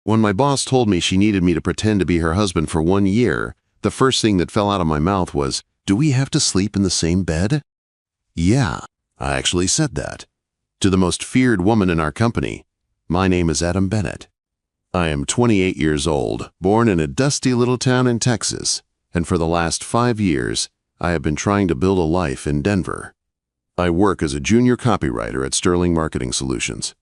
When my boss told me she needed me to pretend to be her husband for 1 year, the first thing that fell out of my mouth was, "Do we have to sleep in the same bed?" Yeah, I actually said that. To the most feared woman in our company. My name is Adam Bennett. I am 28 years old, born in a dusty little town in Texas, and for the last 5 years, I have been trying to build a life in Denver. I work as a junior copywriter at Sterling Marketing Solutions.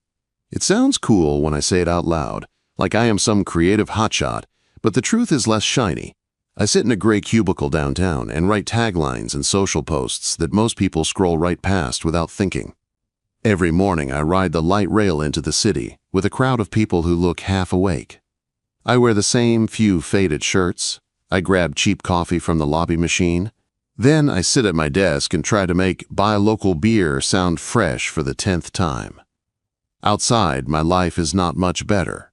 It sounds cool when I say it out loud, like I am some creative hotshot, but the truth is less shiny. I sit in a gray cubicle downtown and write taglines and social posts that most people scroll right past without thinking. Every morning I ride the light rail into the city with a crowd of people who look half awake. I wear the same few faded shirts. I grab cheap coffee from the lobby machine. Then I sit at my desk and try to make buy local beer sound fresh for the 10th time. Outside, my life is not much better.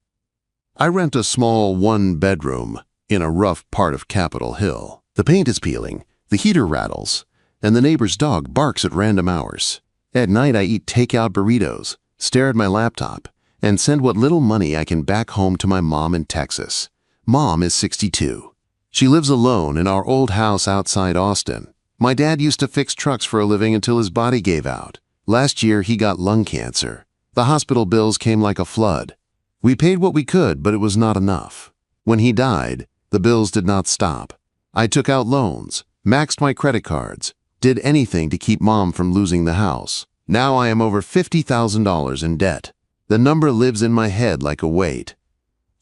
I rent a small one-bedroom in a rough part of Capitol Hill. The paint is peeling, the heater rattles, and the neighbor's dog barks at random hours. At night, I eat takeout burritos, stare at my laptop, and send what little money I can back home to my mom in Texas. Mom is 62. She lives alone in our old house outside Austin. My dad used to fix trucks for a living until his body gave out. Last year, he got lung cancer. The hospital bills came like a flood. We paid what we could, but it was not enough. When he died, the bills did not stop. I took out loans, maxed my credit cards, did anything to keep Mom from losing the house. Now I am over $50,000 in debt. The number lives in my head like a weight.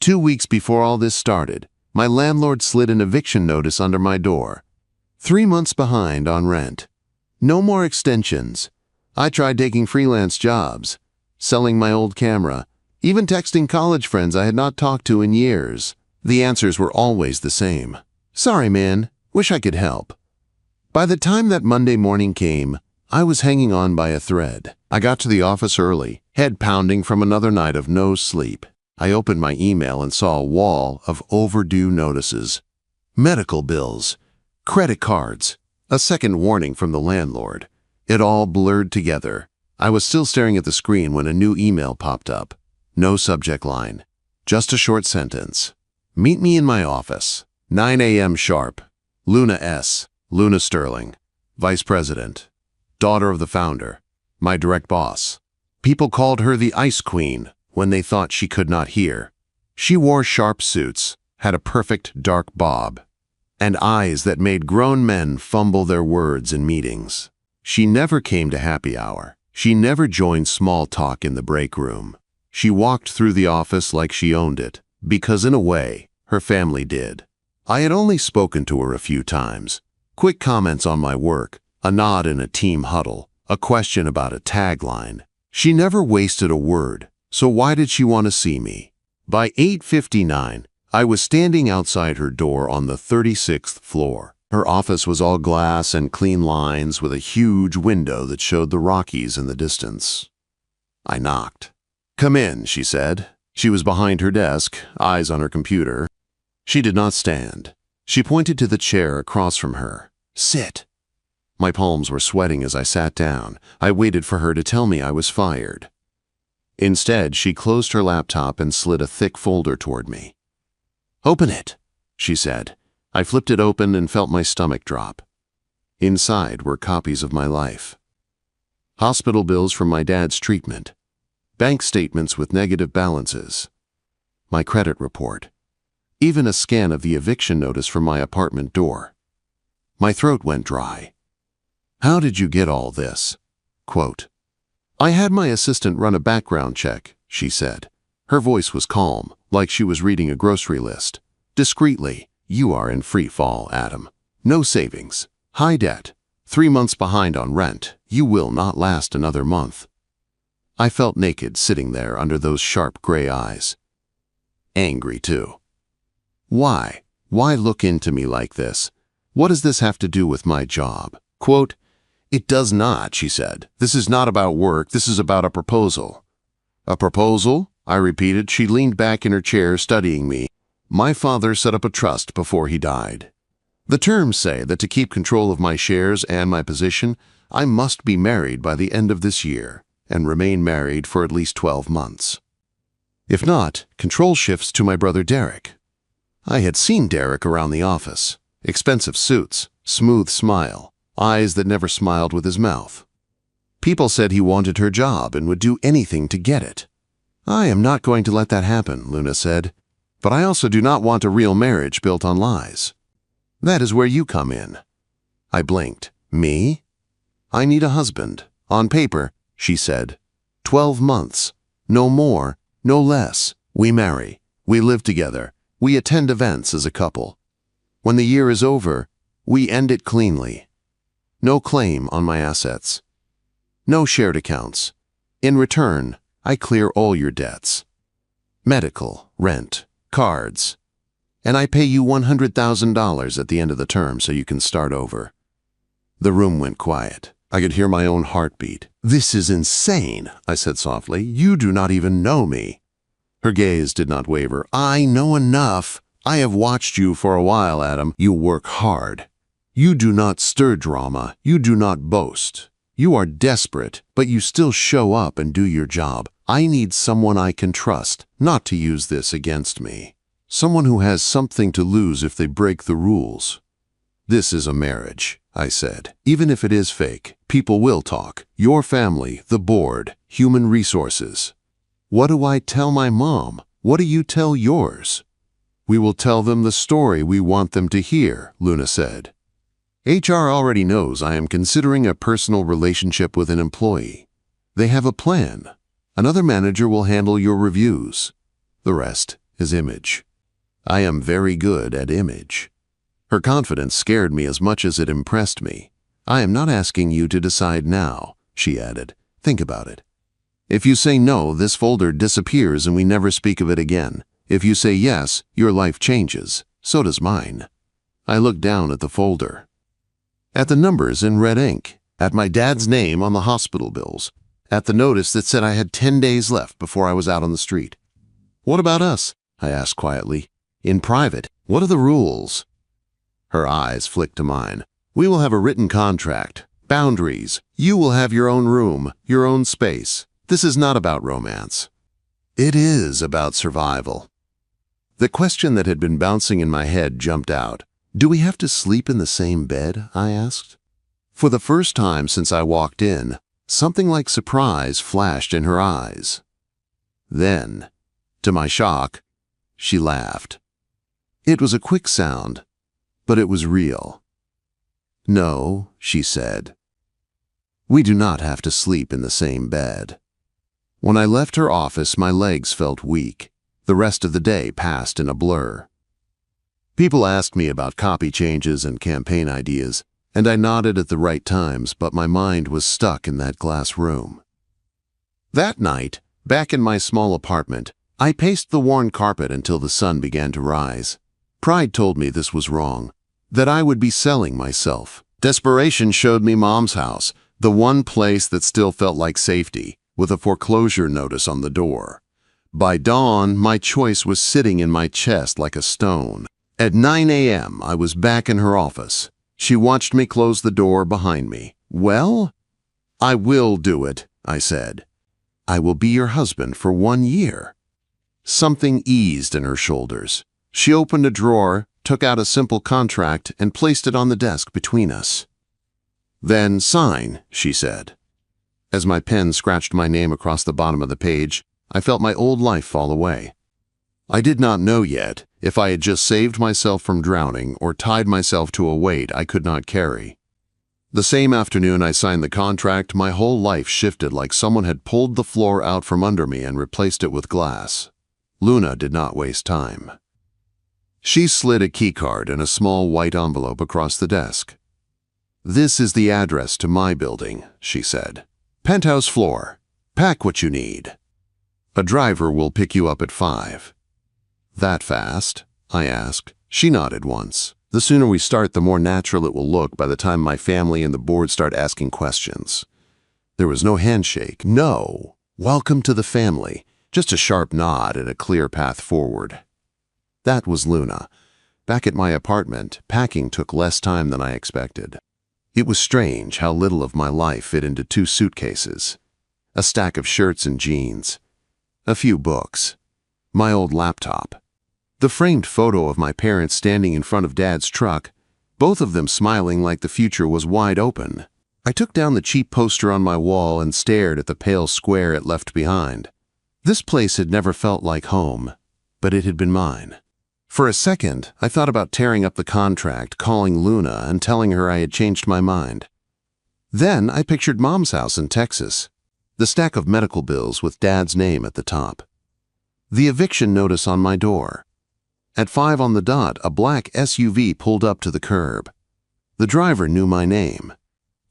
2 weeks before all this started, my landlord slid an eviction notice under my door. 3 months behind on rent. No more extensions. I tried taking freelance jobs, selling my old camera, even texting college friends I had not talked to in years. The answers were always the same. Sorry, man. Wish I could help. By the time that Monday morning came, I was hanging on by a thread. I got to the office early, head pounding from another night of no sleep. I opened my email and saw a wall of overdue notices. Medical bills, credit cards, a second warning from the landlord. It all blurred together. I was still staring at the screen when a new email popped up. No subject line, just a short sentence. Meet me in my office, 9 a.m. sharp. Luna S., Luna Sterling, Vice President, daughter of the founder, my direct boss. People called her the Ice Queen when they thought she could not hear. She wore sharp suits, had a perfect dark bob, and eyes that made grown men fumble their words in meetings. She never came to happy hour. She never joined small talk in the break room. She walked through the office like she owned it, because in a way, her family did. I had only spoken to her a few times. Quick comments on my work, a nod in a team huddle, a question about a tagline. She never wasted a word, so why did she want to see me? By 8:59, I was standing outside her door on the 36th floor. Her office was all glass and clean lines with a huge window that showed the Rockies in the distance. I knocked. "Come in," she said. She was behind her desk, eyes on her computer. She did not stand. She pointed to the chair across from her. "Sit." My palms were sweating as I sat down. I waited for her to tell me I was fired. Instead, she closed her laptop and slid a thick folder toward me. "Open it," she said. I flipped it open and felt my stomach drop. Inside were copies of my life. Hospital bills from my dad's treatment. Bank statements with negative balances. My credit report. Even a scan of the eviction notice from my apartment door. My throat went dry. "How did you get all this?" Quote, "I had my assistant run a background check," she said. Her voice was calm, like she was reading a grocery list. "Discreetly, you are in free fall, Adam. No savings, high debt, 3 months behind on rent. You will not last another month." I felt naked sitting there under those sharp gray eyes. Angry, too. Why? Why look into me like this? What does this have to do with my job? Quote, "It does not," she said. "This is not about work. This is about a proposal." "A proposal?" I repeated. She leaned back in her chair, studying me. "My father set up a trust before he died. The terms say that to keep control of my shares and my position, I must be married by the end of this year and remain married for at least 12 months. If not, control shifts to my brother Derek. I had seen Derek around the office. Expensive suits, smooth smile, eyes that never smiled with his mouth. People said he wanted her job and would do anything to get it. I am not going to let that happen, Luna said. But I also do not want a real marriage built on lies. That is where you come in. I blinked. Me? I need a husband. On paper, she said. 12 months. No more, no less. We marry. We live together. We attend events as a couple. When the year is over, we end it cleanly. No claim on my assets. No shared accounts. In return, I clear all your debts. Medical, rent, cards. And I pay you $100,000 at the end of the term so you can start over. The room went quiet. I could hear my own heartbeat. This is insane, I said softly. You do not even know me. Her gaze did not waver. I know enough. I have watched you for a while, Adam. You work hard. You do not stir drama. You do not boast. You are desperate, but you still show up and do your job. I need someone I can trust, not to use this against me. Someone who has something to lose if they break the rules. This is a marriage, I said. Even if it is fake, people will talk. Your family, the board, human resources. What do I tell my mom? What do you tell yours? We will tell them the story we want them to hear, Luna said. HR already knows I am considering a personal relationship with an employee. They have a plan. Another manager will handle your reviews. The rest is image. I am very good at image. Her confidence scared me as much as it impressed me. I am not asking you to decide now, she added. Think about it. If you say no, this folder disappears and we never speak of it again. If you say yes, your life changes. So does mine. I looked down at the folder. At the numbers in red ink. At my dad's name on the hospital bills. At the notice that said I had 10 days left before I was out on the street. What about us? I asked quietly. In private, what are the rules? Her eyes flicked to mine. We will have a written contract. Boundaries. You will have your own room, your own space. This is not about romance. It is about survival. The question that had been bouncing in my head jumped out. Do we have to sleep in the same bed? I asked. For the first time since I walked in, something like surprise flashed in her eyes. Then, to my shock, she laughed. It was a quick sound, but it was real. No, she said. We do not have to sleep in the same bed. When I left her office, my legs felt weak. The rest of the day passed in a blur. People asked me about copy changes and campaign ideas, and I nodded at the right times, but my mind was stuck in that glass room. That night, back in my small apartment, I paced the worn carpet until the sun began to rise. Pride told me this was wrong, that I would be selling myself. Desperation showed me Mom's house, the one place that still felt like safety, with a foreclosure notice on the door. By dawn, my choice was sitting in my chest like a stone. At 9 a.m., I was back in her office. She watched me close the door behind me. Well, I will do it, I said. I will be your husband for 1 year. Something eased in her shoulders. She opened a drawer, took out a simple contract, and placed it on the desk between us. Then sign, she said. As my pen scratched my name across the bottom of the page, I felt my old life fall away. I did not know yet if I had just saved myself from drowning or tied myself to a weight I could not carry. The same afternoon I signed the contract, my whole life shifted like someone had pulled the floor out from under me and replaced it with glass. Luna did not waste time. She slid a keycard and a small white envelope across the desk. This is the address to my building, she said. Penthouse floor. Pack what you need. A driver will pick you up at 5. That fast? I asked. She nodded once. The sooner we start, the more natural it will look by the time my family and the board start asking questions. There was no handshake. No. Welcome to the family. Just a sharp nod and a clear path forward. That was Luna. Back at my apartment, packing took less time than I expected. It was strange how little of my life fit into 2 suitcases. A stack of shirts and jeans. A few books. My old laptop. The framed photo of my parents standing in front of Dad's truck, both of them smiling like the future was wide open. I took down the cheap poster on my wall and stared at the pale square it left behind. This place had never felt like home, but it had been mine. For a second, I thought about tearing up the contract, calling Luna, and telling her I had changed my mind. Then I pictured Mom's house in Texas, the stack of medical bills with Dad's name at the top. The eviction notice on my door. At 5 on the dot, a black SUV pulled up to the curb. The driver knew my name.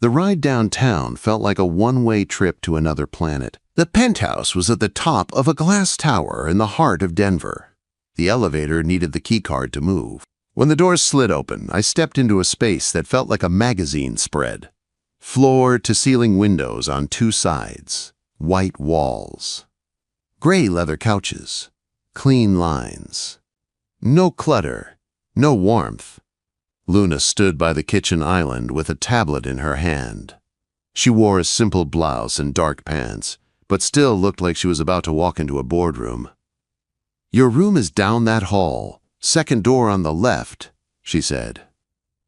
The ride downtown felt like a one-way trip to another planet. The penthouse was at the top of a glass tower in the heart of Denver. The elevator needed the keycard to move. When the doors slid open, I stepped into a space that felt like a magazine spread. Floor-to-ceiling windows on 2 sides, white walls, gray leather couches, clean lines. No clutter, no warmth. Luna stood by the kitchen island with a tablet in her hand. She wore a simple blouse and dark pants, but still looked like she was about to walk into a boardroom. "Your room is down that hall, second door on the left," she said.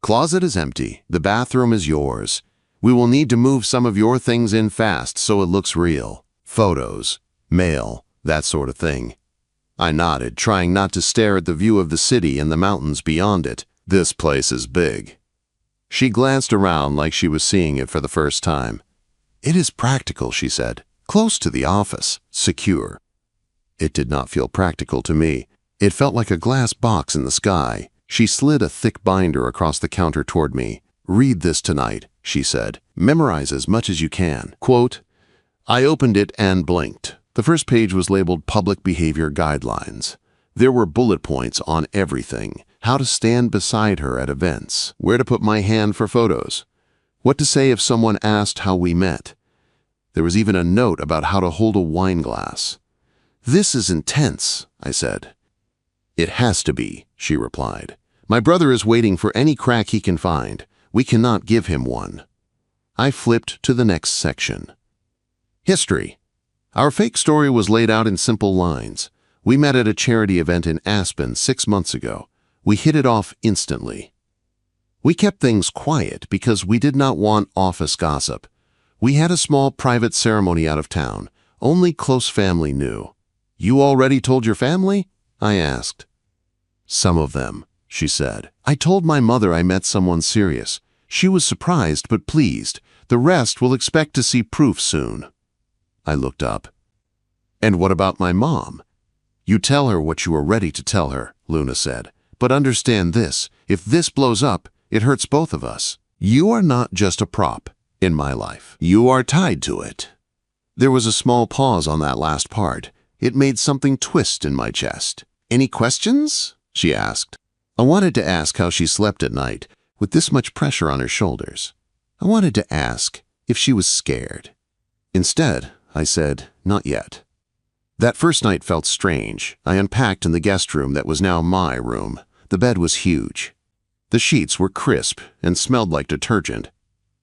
"Closet is empty. The bathroom is yours. We will need to move some of your things in fast so it looks real. Photos, mail, that sort of thing." I nodded, trying not to stare at the view of the city and the mountains beyond it. "This place is big." She glanced around like she was seeing it for the first time. "It is practical," she said. "Close to the office, secure." It did not feel practical to me. It felt like a glass box in the sky. She slid a thick binder across the counter toward me. "Read this tonight," she said. "Memorize as much as you can." Quote, I opened it and blinked. The first page was labeled Public Behavior Guidelines. There were bullet points on everything. How to stand beside her at events. Where to put my hand for photos. What to say if someone asked how we met. There was even a note about how to hold a wine glass. "This is intense," I said. "It has to be," she replied. "My brother is waiting for any crack he can find. We cannot give him one." I flipped to the next section. History. Our fake story was laid out in simple lines. We met at a charity event in Aspen 6 months ago. We hit it off instantly. We kept things quiet because we did not want office gossip. We had a small private ceremony out of town. Only close family knew. "You already told your family?" I asked. "Some of them," she said. "I told my mother I met someone serious. She was surprised but pleased. The rest will expect to see proof soon." I looked up. "And what about my mom?" "You tell her what you are ready to tell her," Luna said. "But understand this, if this blows up, it hurts both of us. You are not just a prop in my life. You are tied to it." There was a small pause on that last part. It made something twist in my chest. "Any questions?" she asked. I wanted to ask how she slept at night, with this much pressure on her shoulders. I wanted to ask if she was scared. Instead, I said, "Not yet." That first night felt strange. I unpacked in the guest room that was now my room. The bed was huge. The sheets were crisp and smelled like detergent.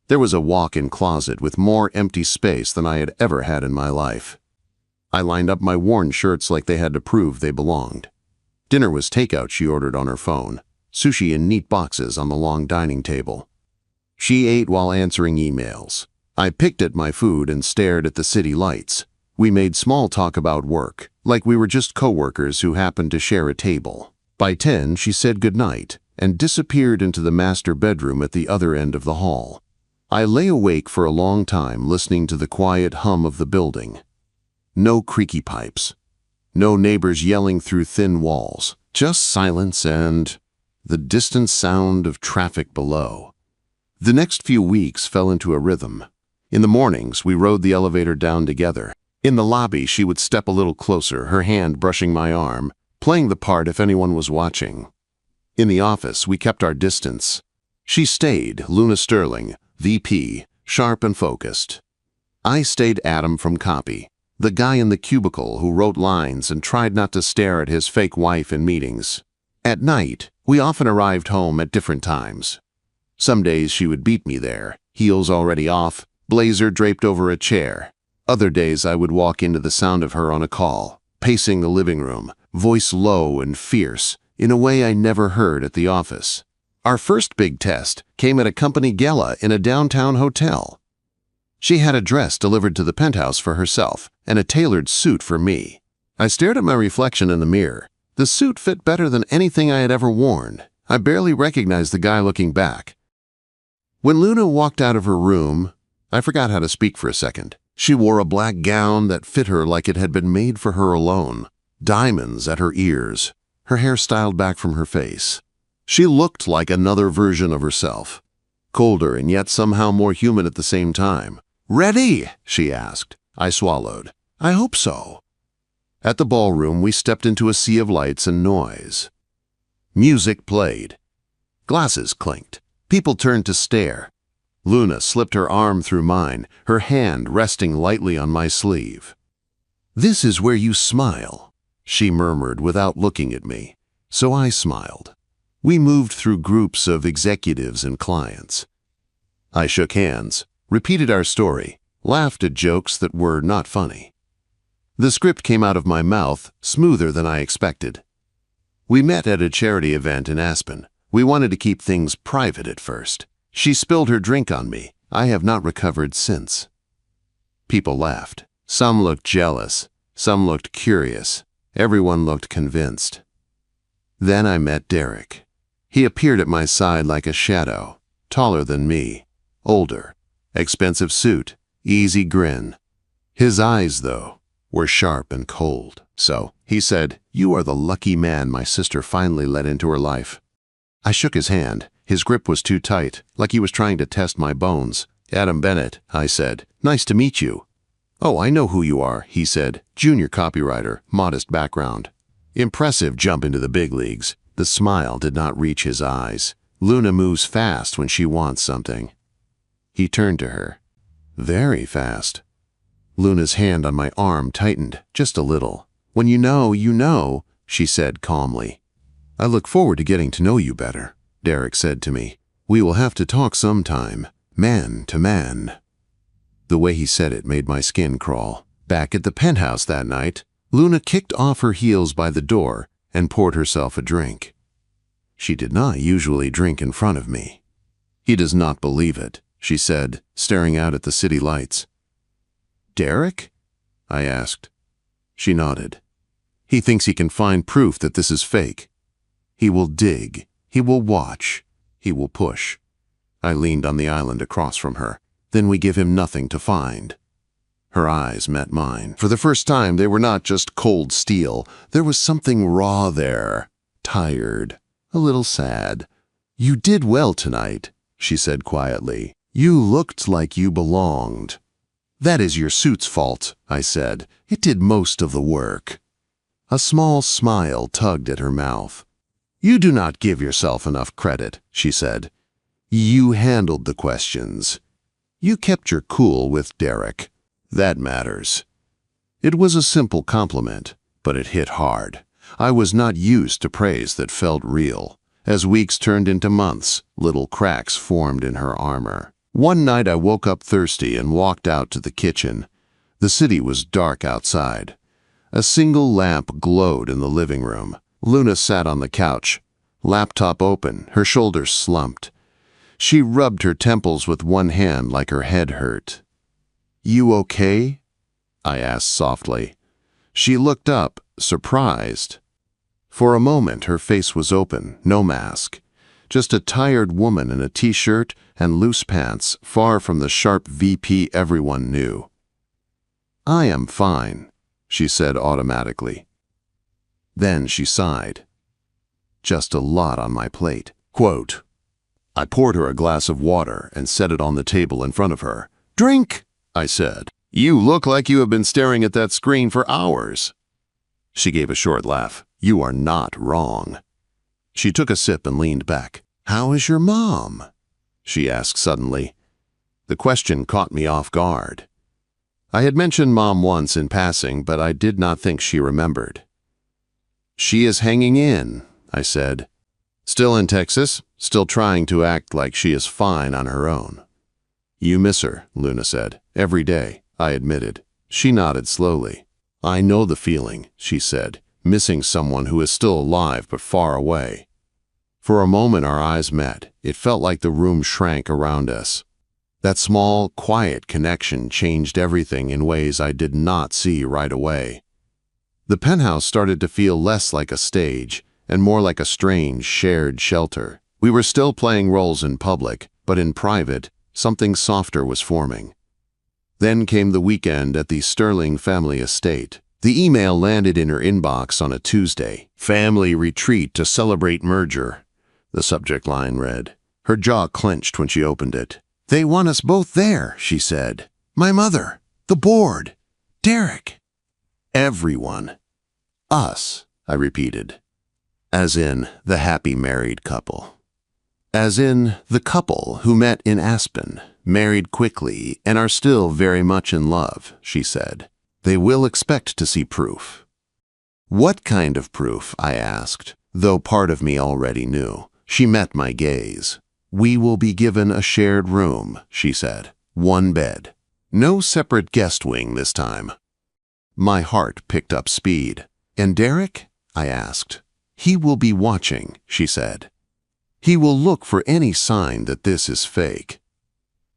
There was a walk-in closet with more empty space than I had ever had in my life. I lined up my worn shirts like they had to prove they belonged. Dinner was takeout she ordered on her phone, sushi in neat boxes on the long dining table. She ate while answering emails. I picked at my food and stared at the city lights. We made small talk about work, like we were just co-workers who happened to share a table. By 10, she said goodnight and disappeared into the master bedroom at the other end of the hall. I lay awake for a long time listening to the quiet hum of the building. No creaky pipes. No neighbors yelling through thin walls. Just silence and the distant sound of traffic below. The next few weeks fell into a rhythm. In the mornings, we rode the elevator down together. In the lobby, she would step a little closer, her hand brushing my arm, playing the part if anyone was watching. In the office, we kept our distance. She stayed, Luna Sterling, VP, sharp and focused. I stayed Adam from copy, the guy in the cubicle who wrote lines and tried not to stare at his fake wife in meetings. At night, we often arrived home at different times. Some days she would beat me there, heels already off, blazer draped over a chair. Other days I would walk into the sound of her on a call, pacing the living room, voice low and fierce, in a way I never heard at the office. Our first big test came at a company gala in a downtown hotel. She had a dress delivered to the penthouse for herself and a tailored suit for me. I stared at my reflection in the mirror. The suit fit better than anything I had ever worn. I barely recognized the guy looking back. When Luna walked out of her room, I forgot how to speak for a second. She wore a black gown that fit her like it had been made for her alone, diamonds at her ears, her hair styled back from her face. She looked like another version of herself, colder and yet somehow more human at the same time. "Ready?" she asked. I swallowed. "I hope so." At the ballroom, we stepped into a sea of lights and noise. Music played. Glasses clinked. People turned to stare. Luna slipped her arm through mine, her hand resting lightly on my sleeve. "This is where you smile," she murmured without looking at me, so I smiled. We moved through groups of executives and clients. I shook hands, repeated our story, laughed at jokes that were not funny. The script came out of my mouth smoother than I expected. We met at a charity event in Aspen. We wanted to keep things private at first. She spilled her drink on me. I have not recovered since. People laughed. Some looked jealous. Some looked curious. Everyone looked convinced. Then I met Derek. He appeared at my side like a shadow, taller than me, older, expensive suit, easy grin. His eyes, though, were sharp and cold. "So," he said, "you are the lucky man my sister finally let into her life." I shook his hand. His grip was too tight, like he was trying to test my bones. "Adam Bennett," I said. "Nice to meet you." "Oh, I know who you are," he said. "Junior copywriter, modest background." Impressive jump into the big leagues. The smile did not reach his eyes. Luna moves fast when she wants something. He turned to her. Very fast. Luna's hand on my arm tightened, just a little. "When you know," she said calmly. "I look forward to getting to know you better," Derek said to me. "We will have to talk sometime, man to man." The way he said it made my skin crawl. Back at the penthouse that night, Luna kicked off her heels by the door and poured herself a drink. She did not usually drink in front of me. "He does not believe it," she said, staring out at the city lights. "Derek?" I asked. She nodded. "He thinks he can find proof that this is fake. He will dig. He will watch. He will push." I leaned on the island across from her. "Then we give him nothing to find." Her eyes met mine. For the first time, they were not just cold steel. There was something raw there. Tired. A little sad. "You did well tonight," she said quietly. "You looked like you belonged." "That is your suit's fault," I said. "It did most of the work." A small smile tugged at her mouth. "You do not give yourself enough credit," she said. "You handled the questions. You kept your cool with Derek. That matters." It was a simple compliment, but it hit hard. I was not used to praise that felt real. As weeks turned into months, little cracks formed in her armor. One night I woke up thirsty and walked out to the kitchen. The city was dark outside. A single lamp glowed in the living room. Luna sat on the couch, laptop open, her shoulders slumped. She rubbed her temples with one hand like her head hurt. "You okay?" I asked softly. She looked up, surprised. For a moment her face was open, no mask. Just a tired woman in a t-shirt and loose pants, far from the sharp VP everyone knew. "I am fine," she said automatically. Then she sighed. "Just a lot on my plate." Quote. I poured her a glass of water and set it on the table in front of her. "Drink," I said. "You look like you have been staring at that screen for hours." She gave a short laugh. "You are not wrong." She took a sip and leaned back. "How is your mom?" she asked suddenly. The question caught me off guard. I had mentioned Mom once in passing, but I did not think she remembered. "She is hanging in," I said. "Still in Texas, still trying to act like she is fine on her own." "You miss her," Luna said. "Every day," I admitted. She nodded slowly. "I know the feeling," she said. missing someone who is still alive but far away. For a moment our eyes met. It felt like the room shrank around us. That small, quiet connection changed everything in ways I did not see right away. The penthouse started to feel less like a stage and more like a strange, shared shelter. We were still playing roles in public, but in private, something softer was forming. Then came the weekend at the Sterling family estate. The email landed in her inbox on a Tuesday. "Family retreat to celebrate merger," the subject line read. Her jaw clenched when she opened it. "They want us both there," she said. "My mother, the board, Derek." "Everyone." "Us," I repeated. As in the happy married couple. As in the couple who met in Aspen, married quickly, and are still very much in love, she said. "They will expect to see proof." "What kind of proof?" I asked, though part of me already knew. She met my gaze. "We will be given a shared room," she said. "One bed. No separate guest wing this time." My heart picked up speed. "And Derek?" I asked. "He will be watching," she said. "He will look for any sign that this is fake."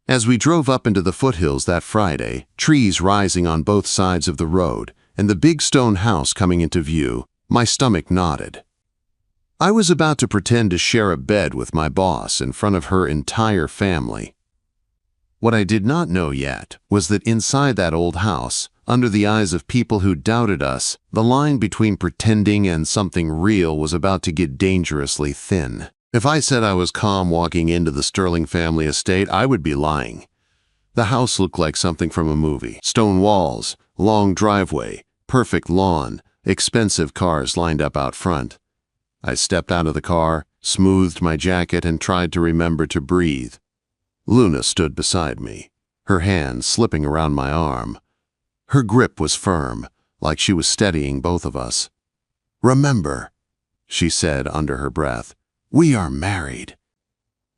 As we drove up into the foothills that Friday, trees rising on both sides of the road, and the big stone house coming into view, my stomach knotted. I was about to pretend to share a bed with my boss in front of her entire family. What I did not know yet was that inside that old house, under the eyes of people who doubted us, the line between pretending and something real was about to get dangerously thin. If I said I was calm walking into the Sterling family estate, I would be lying. The house looked like something from a movie. Stone walls, long driveway, perfect lawn, expensive cars lined up out front. I stepped out of the car, smoothed my jacket, and tried to remember to breathe. Luna stood beside me, her hand slipping around my arm. Her grip was firm, like she was steadying both of us. "Remember," she said under her breath, "we are married.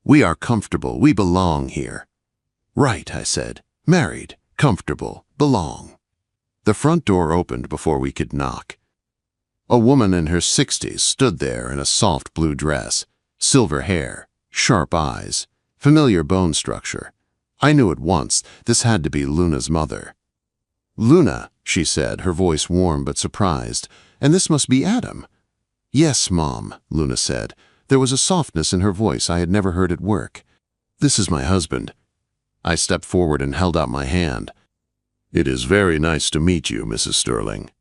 We are comfortable. We belong here." "Right," I said. "Married, comfortable, belong." The front door opened before we could knock. A woman in her 60s stood there in a soft blue dress, silver hair, sharp eyes, familiar bone structure. I knew at once this had to be Luna's mother. "Luna," she said, her voice warm but surprised, "and this must be Adam." "Yes, Mom," Luna said. There was a softness in her voice I had never heard at work. "This is my husband." I stepped forward and held out my hand. "It is very nice to meet you, Mrs. Sterling."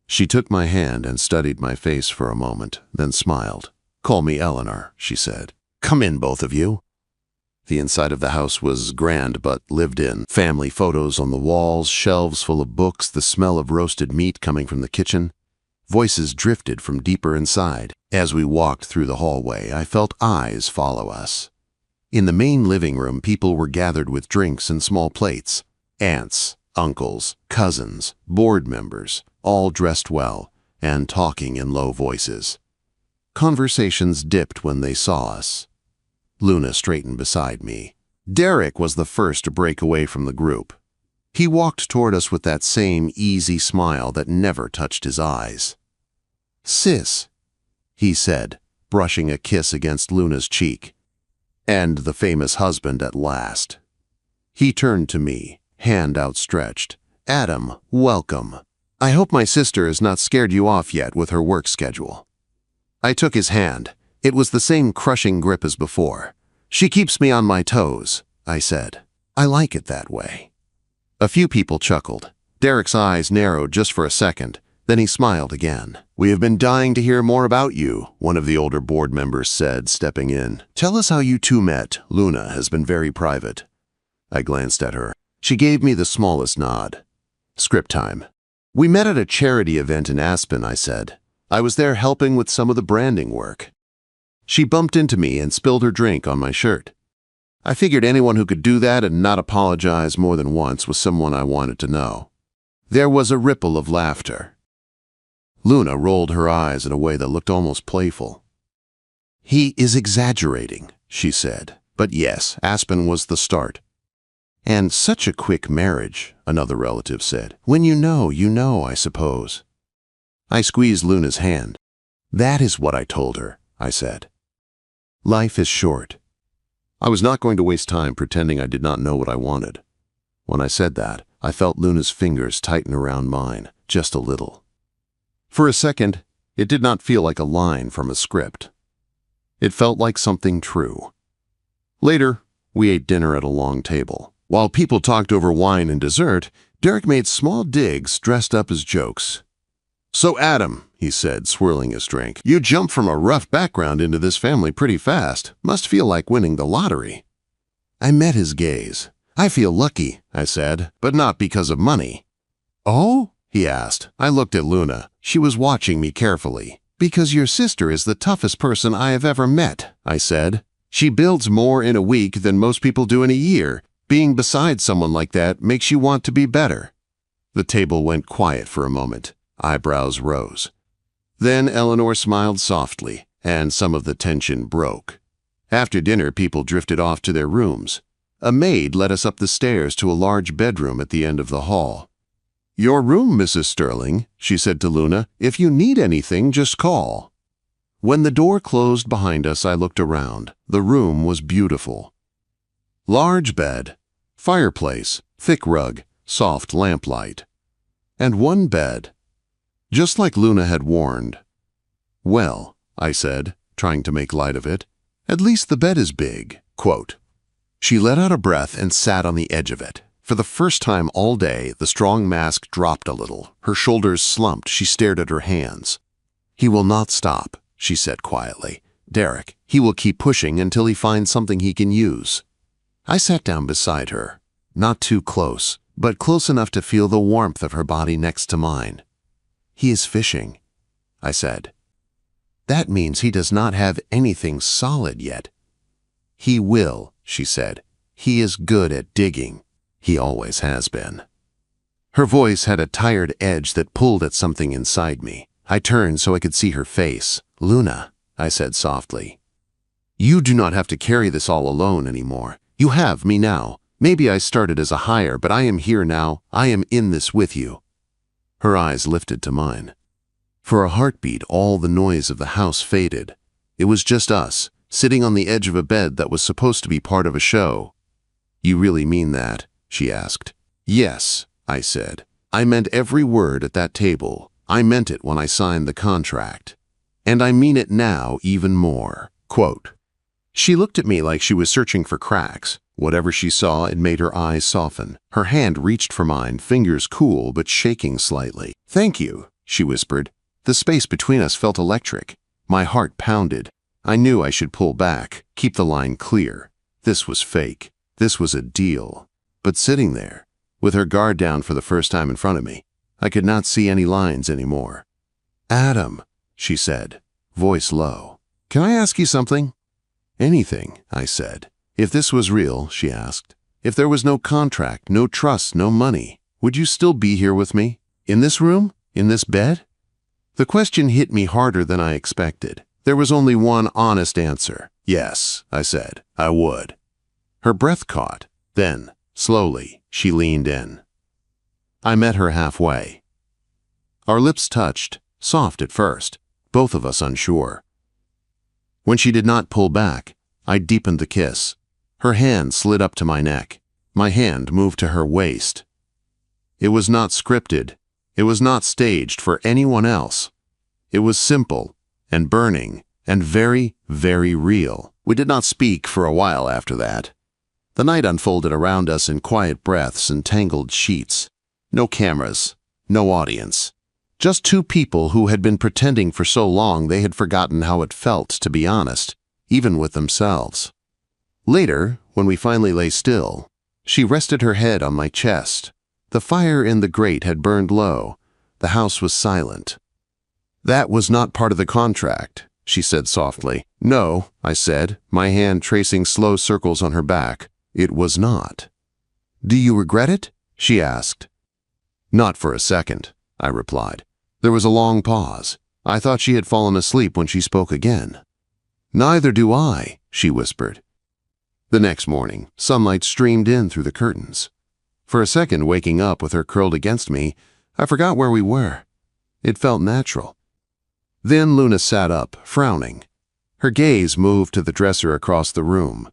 She took my hand and studied my face for a moment, then smiled. "Call me Eleanor," she said. "Come in, both of you." The inside of the house was grand but lived in. Family photos on the walls, shelves full of books, the smell of roasted meat coming from the kitchen. Voices drifted from deeper inside. As we walked through the hallway, I felt eyes follow us. In the main living room, people were gathered with drinks and small plates. Aunts, uncles, cousins, board members, all dressed well and talking in low voices. Conversations dipped when they saw us. Luna straightened beside me. Derek was the first to break away from the group. He walked toward us with that same easy smile that never touched his eyes. "Sis," he said, brushing a kiss against Luna's cheek. "And the famous husband at last." He turned to me, hand outstretched. "Adam, welcome. I hope my sister has not scared you off yet with her work schedule." I took his hand. It was the same crushing grip as before. "She keeps me on my toes," I said. "I like it that way." A few people chuckled. Derek's eyes narrowed just for a second. Then he smiled again. "We have been dying to hear more about you," one of the older board members said, stepping in. "Tell us how you two met. Luna has been very private." I glanced at her. She gave me the smallest nod. "Script time." "We met at a charity event in Aspen," I said. "I was there helping with some of the branding work." She bumped into me and spilled her drink on my shirt. I figured anyone who could do that and not apologize more than once was someone I wanted to know. There was a ripple of laughter. Luna rolled her eyes in a way that looked almost playful. "He is exaggerating," she said. "But yes, Aspen was the start." "And such a quick marriage," another relative said. "When you know, I suppose." I squeezed Luna's hand. "That is what I told her," I said. "Life is short." I was not going to waste time pretending I did not know what I wanted. When I said that, I felt Luna's fingers tighten around mine, just a little. For a second, it did not feel like a line from a script. It felt like something true. Later, we ate dinner at a long table. While people talked over wine and dessert, Derek made small digs dressed up as jokes. "So Adam," he said, swirling his drink, "you jumped from a rough background into this family pretty fast. Must feel like winning the lottery." I met his gaze. "I feel lucky," I said, "but not because of money." "Oh?" he asked. I looked at Luna. She was watching me carefully. "Because your sister is the toughest person I have ever met," I said. "She builds more in a week than most people do in a year. Being beside someone like that makes you want to be better." The table went quiet for a moment. Eyebrows rose. Then Eleanor smiled softly, and some of the tension broke. After dinner, people drifted off to their rooms. A maid led us up the stairs to a large bedroom at the end of the hall. "Your room, Mrs. Sterling," she said to Luna. "If you need anything, just call." When the door closed behind us, I looked around. The room was beautiful. Large bed, fireplace, thick rug, soft lamplight. And one bed. Just like Luna had warned. "Well," I said, trying to make light of it, "at least the bed is big." Quote. She let out a breath and sat on the edge of it. For the first time all day, the strong mask dropped a little. Her shoulders slumped. She stared at her hands. "He will not stop," she said quietly. "Derek, he will keep pushing until he finds something he can use." I sat down beside her, not too close, but close enough to feel the warmth of her body next to mine. "He is fishing," I said. "That means he does not have anything solid yet." "He will," she said. "He is good at digging. He always has been." Her voice had a tired edge that pulled at something inside me. I turned so I could see her face. "Luna," I said softly, "you do not have to carry this all alone anymore. You have me now. Maybe I started as a hire, but I am here now. I am in this with you." Her eyes lifted to mine. For a heartbeat, all the noise of the house faded. It was just us, sitting on the edge of a bed that was supposed to be part of a show. "You really mean that?" she asked. "Yes," I said. "I meant every word at that table. I meant it when I signed the contract. And I mean it now even more." Quote. She looked at me like she was searching for cracks. Whatever she saw, it made her eyes soften. Her hand reached for mine, fingers cool but shaking slightly. "Thank you," she whispered. The space between us felt electric. My heart pounded. I knew I should pull back, keep the line clear. This was fake. This was a deal. But sitting there, with her guard down for the first time in front of me, I could not see any lines anymore. "Adam," she said, voice low. "Can I ask you something?" "Anything," I said. "If this was real," she asked, "if there was no contract, no trust, no money, would you still be here with me? In this room? In this bed?" The question hit me harder than I expected. There was only one honest answer. "Yes," I said, "I would." Her breath caught. Then, slowly, she leaned in. I met her halfway. Our lips touched, soft at first, both of us unsure. When she did not pull back, I deepened the kiss. Her hand slid up to my neck. My hand moved to her waist. It was not scripted. It was not staged for anyone else. It was simple and burning and very, very real. We did not speak for a while after that. The night unfolded around us in quiet breaths and tangled sheets. No cameras, no audience. Just two people who had been pretending for so long they had forgotten how it felt to be honest, even with themselves. Later, when we finally lay still, she rested her head on my chest. The fire in the grate had burned low. The house was silent. "That was not part of the contract," she said softly. "No," I said, my hand tracing slow circles on her back. "It was not." "Do you regret it?" she asked. "Not for a second," I replied. There was a long pause. I thought she had fallen asleep when she spoke again. "Neither do I," she whispered. The next morning, sunlight streamed in through the curtains. For a second, waking up with her curled against me, I forgot where we were. It felt natural. Then Luna sat up, frowning. Her gaze moved to the dresser across the room.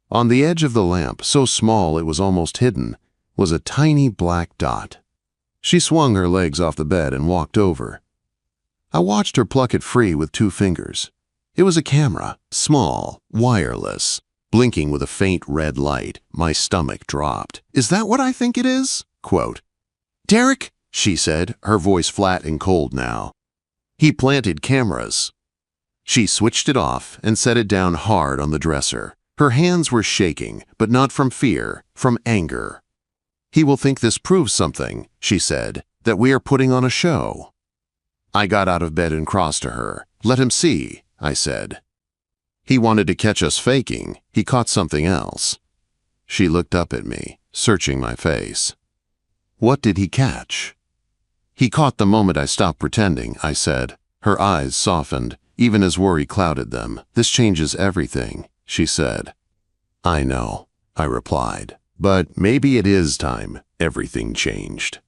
On the edge of the lamp, so small it was almost hidden, was a tiny black dot. She swung her legs off the bed and walked over. I watched her pluck it free with 2 fingers. It was a camera, small, wireless, blinking with a faint red light. My stomach dropped. "Is that what I think it is?" Quote. "Derek," she said, her voice flat and cold now. "He planted cameras." She switched it off and set it down hard on the dresser. Her hands were shaking, but not from fear, from anger. "He will think this proves something," she said, "that we are putting on a show." I got out of bed and crossed to her. "Let him see," I said. "He wanted to catch us faking. He caught something else." She looked up at me, searching my face. "What did he catch?" "He caught the moment I stopped pretending," I said. Her eyes softened, even as worry clouded them. "This changes everything," she said. "I know," I replied. "But maybe it is time everything changed."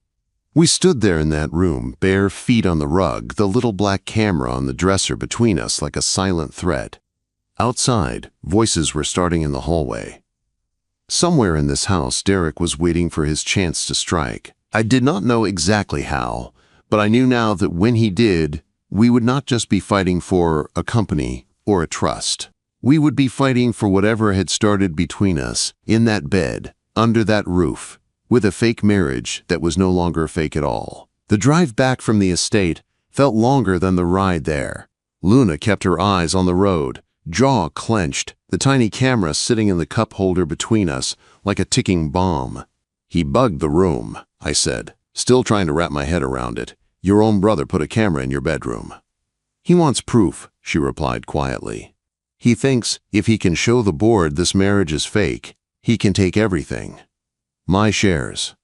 We stood there in that room, bare feet on the rug, the little black camera on the dresser between us like a silent threat. Outside, voices were starting in the hallway. Somewhere in this house, Derek was waiting for his chance to strike. I did not know exactly how, but I knew now that when he did, we would not just be fighting for a company or a trust. We would be fighting for whatever had started between us, in that bed, under that roof, with a fake marriage that was no longer fake at all. The drive back from the estate felt longer than the ride there. Luna kept her eyes on the road, jaw clenched, the tiny camera sitting in the cup holder between us like a ticking bomb. "He bugged the room," I said, still trying to wrap my head around it. "Your own brother put a camera in your bedroom." "He wants proof," she replied quietly. "He thinks if he can show the board this marriage is fake, he can take everything. My shares,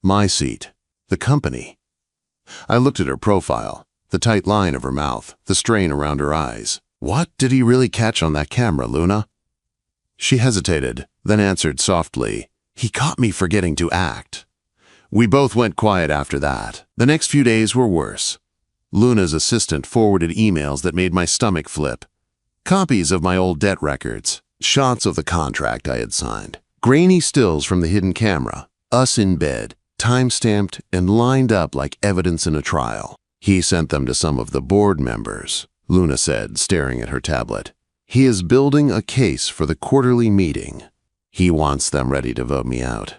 my seat, the company." I looked at her profile, the tight line of her mouth, the strain around her eyes. "What did he really catch on that camera, Luna?" She hesitated, then answered softly, "He caught me forgetting to act." We both went quiet after that. The next few days were worse. Luna's assistant forwarded emails that made my stomach flip. Copies of my old debt records, shots of the contract I had signed, grainy stills from the hidden camera, us in bed, time-stamped and lined up like evidence in a trial. "He sent them to some of the board members," Luna said, staring at her tablet. "He is building a case for the quarterly meeting. He wants them ready to vote me out."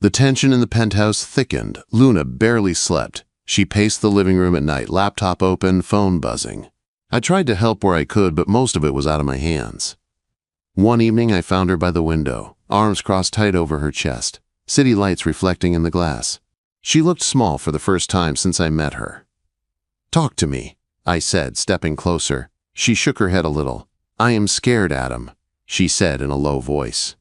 The tension in the penthouse thickened. Luna barely slept. She paced the living room at night, laptop open, phone buzzing. I tried to help where I could, but most of it was out of my hands. One evening I found her by the window, arms crossed tight over her chest, city lights reflecting in the glass. She looked small for the first time since I met her. "Talk to me," I said, stepping closer. She shook her head a little. "I am scared, Adam," she said in a low voice.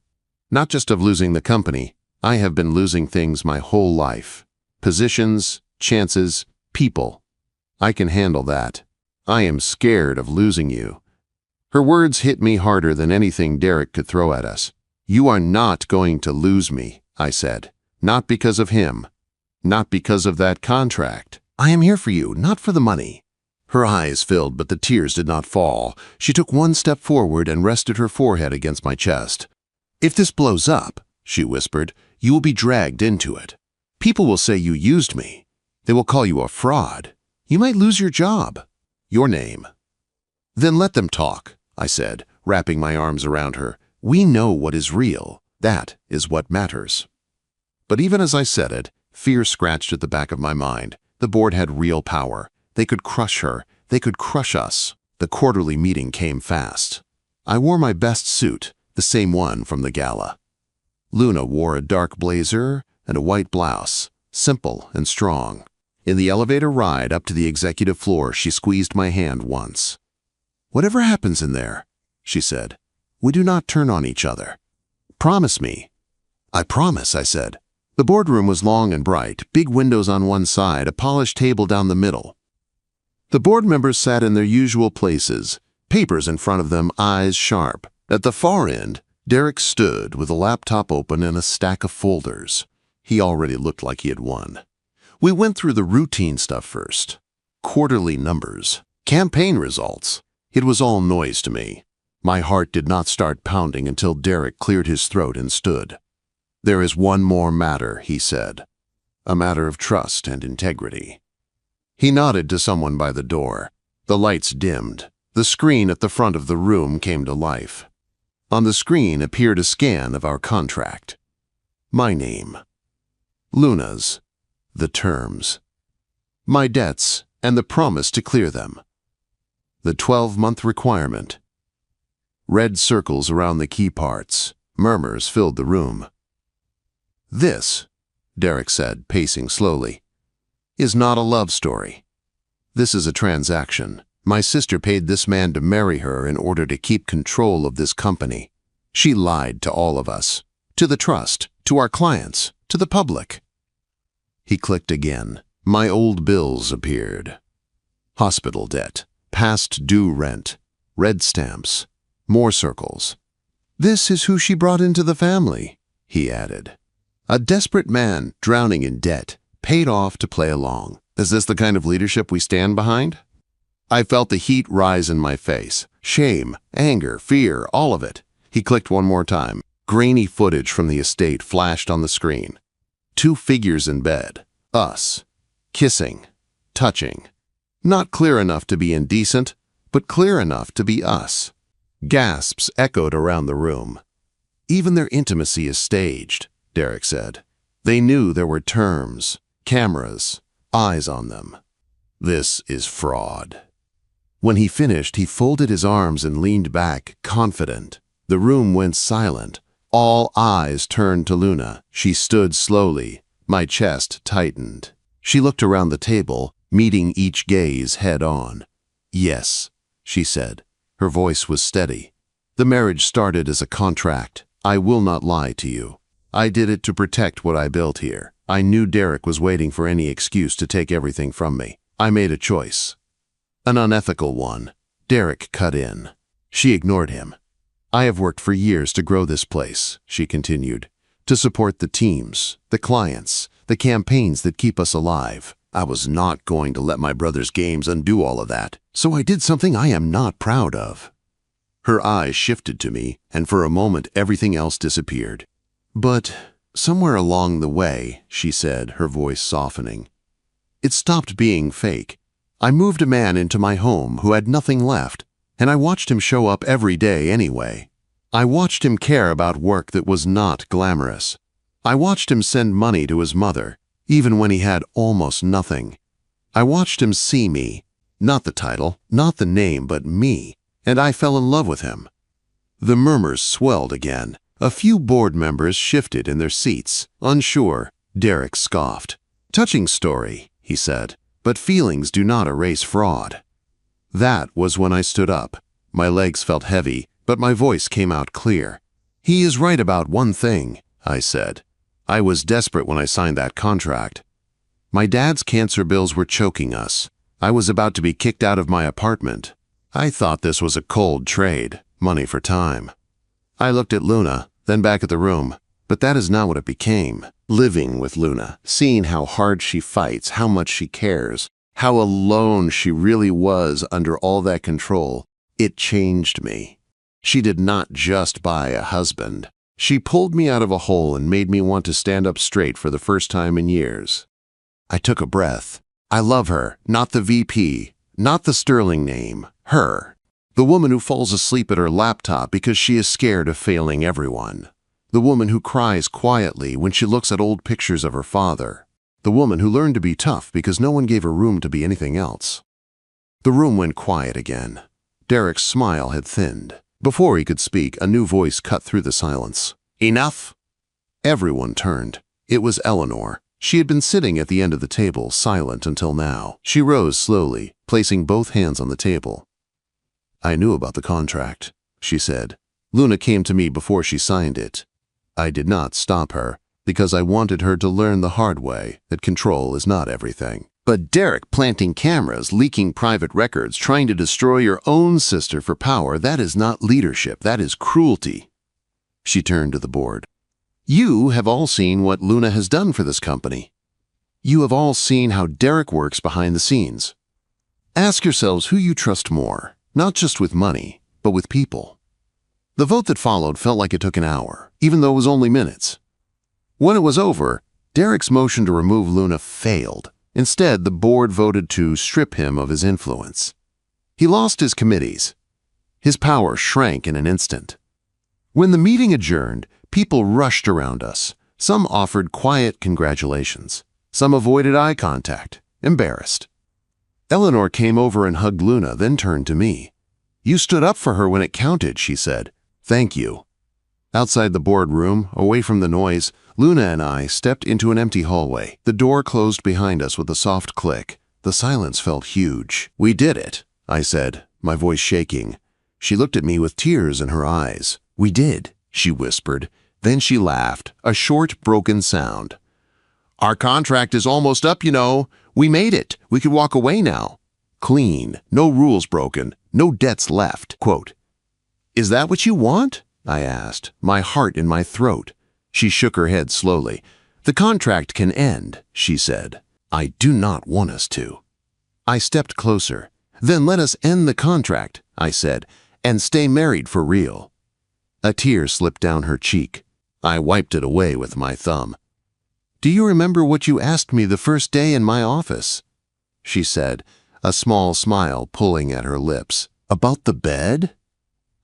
"Not just of losing the company. I have been losing things my whole life. Positions, chances, people. I can handle that. I am scared of losing you." Her words hit me harder than anything Derek could throw at us. "You are not going to lose me," I said. "Not because of him. Not because of that contract. I am here for you, not for the money." Her eyes filled, but the tears did not fall. She took one step forward and rested her forehead against my chest. "If this blows up," she whispered, "you will be dragged into it. People will say you used me. They will call you a fraud. You might lose your job, your name." "Then let them talk," I said, wrapping my arms around her. "We know what is real. That is what matters." But even as I said it, fear scratched at the back of my mind. The board had real power. They could crush her. They could crush us. The quarterly meeting came fast. I wore my best suit, the same one from the gala. Luna wore a dark blazer and a white blouse, simple and strong. In the elevator ride up to the executive floor, she squeezed my hand once. "Whatever happens in there," she said, "we do not turn on each other. Promise me." "I promise," I said. The boardroom was long and bright, big windows on one side, a polished table down the middle. The board members sat in their usual places, papers in front of them, eyes sharp. At the far end, Derek stood with a laptop open and a stack of folders. He already looked like he had won. We went through the routine stuff first. quarterly numbers, campaign results. It was all noise to me. My heart did not start pounding until Derek cleared his throat and stood. "There is one more matter," he said. "A matter of trust and integrity." He nodded to someone by the door. The lights dimmed. The screen at the front of the room came to life. On the screen appeared a scan of our contract. My name. Luna's. The terms. My debts and the promise to clear them. The 12-month requirement. Red circles around the key parts. Murmurs filled the room. "This," Derek said, pacing slowly, "is not a love story. This is a transaction. My sister paid this man to marry her in order to keep control of this company. She lied to all of us, to the trust, to our clients, to the public." He clicked again. My old bills appeared. Hospital debt, past due rent, red stamps, more circles. "This is who she brought into the family," he added. "A desperate man drowning in debt, paid off to play along. Is this the kind of leadership we stand behind?" I felt the heat rise in my face. Shame, anger, fear, all of it. He clicked one more time. Grainy footage from the estate flashed on the screen. 2 figures in bed. Us. Kissing. Touching. Not clear enough to be indecent, but clear enough to be us. Gasps echoed around the room. "Even their intimacy is staged," Derek said. "They knew there were terms, cameras, eyes on them. This is fraud." When he finished, he folded his arms and leaned back, confident. The room went silent. All eyes turned to Luna. She stood slowly. My chest tightened. She looked around the table, meeting each gaze head on. "Yes," she said. Her voice was steady. "The marriage started as a contract. I will not lie to you. I did it to protect what I built here. I knew Derek was waiting for any excuse to take everything from me. I made a choice. An unethical one." Derek cut in. She ignored him. "I have worked for years to grow this place," she continued, "to support the teams, the clients, the campaigns that keep us alive. I was not going to let my brother's games undo all of that, so I did something I am not proud of." Her eyes shifted to me, and for a moment everything else disappeared. "But somewhere along the way," she said, her voice softening, "it stopped being fake. I moved a man into my home who had nothing left, and I watched him show up every day anyway. I watched him care about work that was not glamorous. I watched him send money to his mother, even when he had almost nothing. I watched him see me, not the title, not the name, but me, and I fell in love with him." The murmurs swelled again. A few board members shifted in their seats, unsure. Derek scoffed. "Touching story," he said, "but feelings do not erase fraud." That was when I stood up. My legs felt heavy, but my voice came out clear. "He is right about one thing," I said. "I was desperate when I signed that contract. My dad's cancer bills were choking us. I was about to be kicked out of my apartment. I thought this was a cold trade, money for time." I looked at Luna, then back at the room, but that is not what it became. Living with Luna, seeing how hard she fights, how much she cares, how alone she really was under all that control, it changed me. She did not just buy a husband. She pulled me out of a hole and made me want to stand up straight for the first time in years. I took a breath. I love her, not the VP, not the sterling name, her. The woman who falls asleep at her laptop because she is scared of failing everyone. The woman who cries quietly when she looks at old pictures of her father. The woman who learned to be tough because no one gave her room to be anything else. The room went quiet again. Derek's smile had thinned. Before he could speak, a new voice cut through the silence. "Enough!" Everyone turned. It was Eleanor. She had been sitting at the end of the table, silent until now. She rose slowly, placing both hands on the table. "I knew about the contract," she said. "Luna came to me before she signed it. I did not stop her, because I wanted her to learn the hard way that control is not everything. But Derek planting cameras, leaking private records, trying to destroy your own sister for power, that is not leadership, that is cruelty." She turned to the board. "You have all seen what Luna has done for this company. You have all seen how Derek works behind the scenes. Ask yourselves who you trust more, not just with money, but with people. The vote that followed felt like it took an hour, even though it was only minutes. When it was over, Derek's motion to remove Luna failed. Instead, the board voted to strip him of his influence. He lost his committees. His power shrank in an instant. When the meeting adjourned, people rushed around us. Some offered quiet congratulations. Some avoided eye contact, embarrassed. Eleanor came over and hugged Luna, then turned to me. "You stood up for her when it counted," she said. "Thank you." Outside the boardroom, away from the noise, Luna and I stepped into an empty hallway. The door closed behind us with a soft click. The silence felt huge. "We did it," I said, my voice shaking. She looked at me with tears in her eyes. "We did," she whispered. Then she laughed, a short, broken sound. "Our contract is almost up, you know. We made it. We could walk away now. Clean, no rules broken, no debts left." Quote, "Is that what you want?" I asked, my heart in my throat. She shook her head slowly. "The contract can end," she said. "I do not want us to." I stepped closer. "Then let us end the contract," I said, "and stay married for real." A tear slipped down her cheek. I wiped it away with my thumb. "Do you remember what you asked me the first day in my office?" she said, a small smile pulling at her lips. "About the bed?"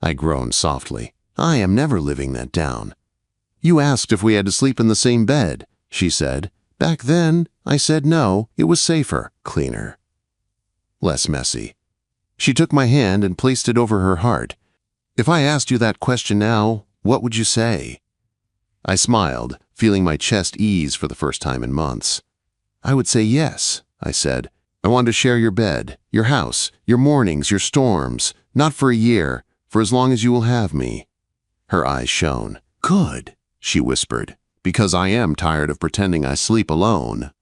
I groaned softly. "I am never living that down." "You asked if we had to sleep in the same bed," she said. "Back then, I said no, it was safer, cleaner, less messy." She took my hand and placed it over her heart. "If I asked you that question now, what would you say?" I smiled, feeling my chest ease for the first time in months. "I would say yes," I said. "I want to share your bed, your house, your mornings, your storms, not for a year, for as long as you will have me." Her eyes shone. "Good," she whispered, "because I am tired of pretending I sleep alone."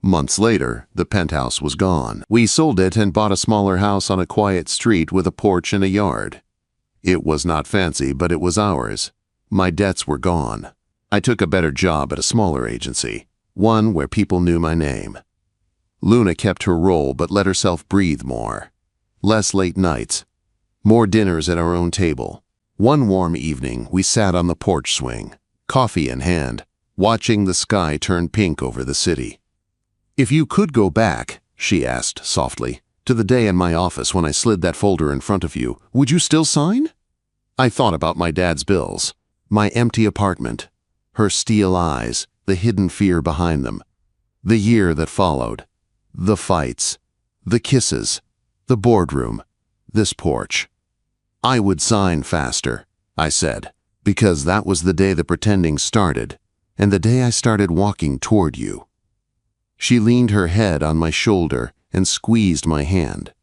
Months later, the penthouse was gone. We sold it and bought a smaller house on a quiet street with a porch and a yard. It was not fancy, but it was ours. My debts were gone. I took a better job at a smaller agency, one where people knew my name. Luna kept her role but let herself breathe more. Less late nights. More dinners at our own table. One warm evening, we sat on the porch swing, coffee in hand, watching the sky turn pink over the city. "If you could go back," she asked softly, "to the day in my office when I slid that folder in front of you, would you still sign?" I thought about my dad's bills, my empty apartment, her steel eyes, the hidden fear behind them, the year that followed, the fights, the kisses, the boardroom, this porch. "I would sign faster," I said, "because that was the day the pretending started, and the day I started walking toward you." She leaned her head on my shoulder and squeezed my hand.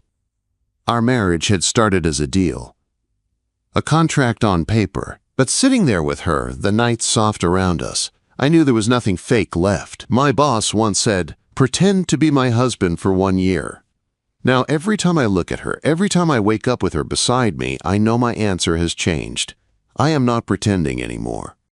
Our marriage had started as a deal, a contract on paper, but sitting there with her, the night soft around us, I knew there was nothing fake left. My boss once said, "Pretend to be my husband for 1 year." Now, every time I look at her, every time I wake up with her beside me, I know my answer has changed. I am not pretending anymore.